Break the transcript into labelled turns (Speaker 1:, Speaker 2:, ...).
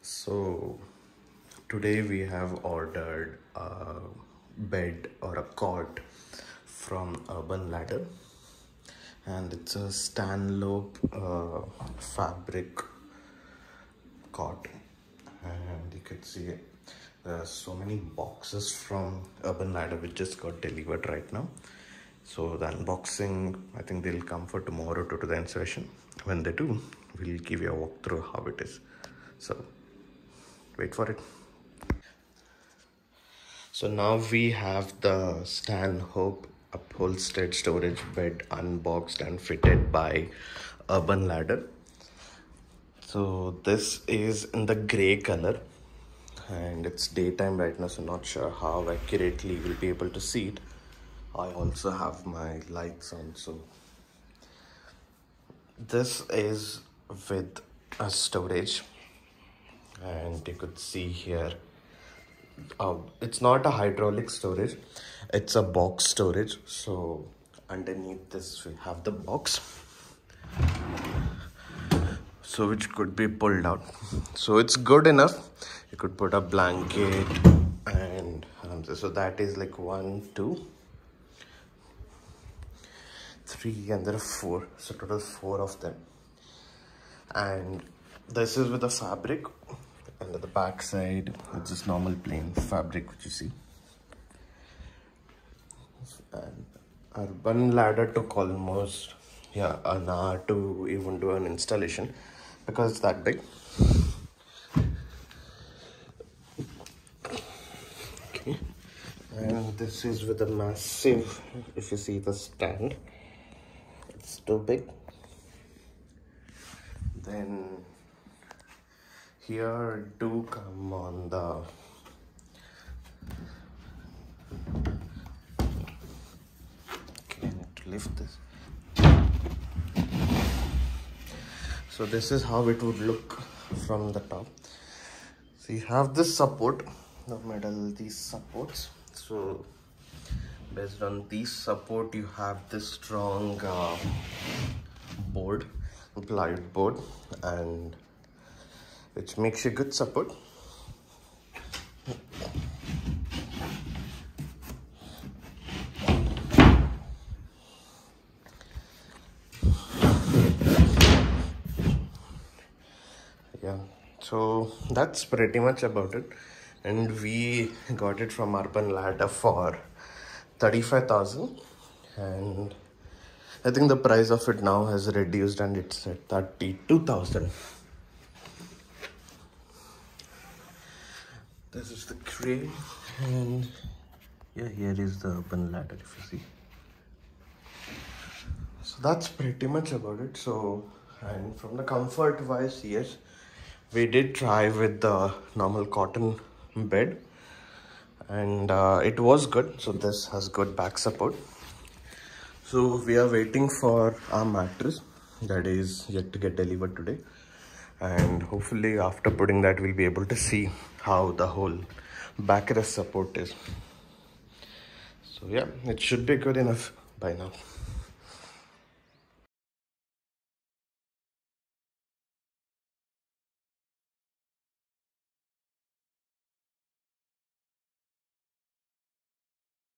Speaker 1: So today we have ordered a bed or a cot from Urban Ladder, and it's a Stanhope fabric cot, and you can see there are so many boxes from Urban Ladder which just got delivered right now. So the unboxing, I think they'll come for tomorrow to do the installation. When they do, we'll give you a walkthrough how it is. So wait for it. So now we have the Stanhope upholstered storage bed unboxed and fitted by Urban Ladder. So this is in the grey color, and it's daytime right now, so not sure how accurately we'll be able to see it. I also have my lights on. So this is with a storage, and you could see here it's not a hydraulic storage, it's a box storage. So underneath this we have the box, so which could be pulled out. So it's good enough. You could put a blanket and so that is like 1, 2, 3, and there are 4, so total 4 of them. And this is with the fabric, and at the back side it's just normal plain fabric which you see. And Urban Ladder took almost an hour to even do an installation because it's that big. Okay, and this is with a massive, if you see the stand, it's too big. Then here do come on the I need to lift this. So this is how it would look from the top. So you have this support, the metal, these supports. So based on these support, you have this strong board, plywood board, and which makes a good support. Yeah, so that's pretty much about it, and we got it from Urban Ladder for 35,000, and I think the price of it now has reduced and it's at 32,000. This is the crane, and yeah, here is the Urban Ladder if you see. So that's pretty much about it. So, and from the comfort wise, yes, we did try with the normal cotton bed, and it was good. So this has good back support. So we are waiting for our mattress that is yet to get delivered today, and hopefully after putting that we'll be able to see how the whole backrest support is. So yeah, it should be good enough by now.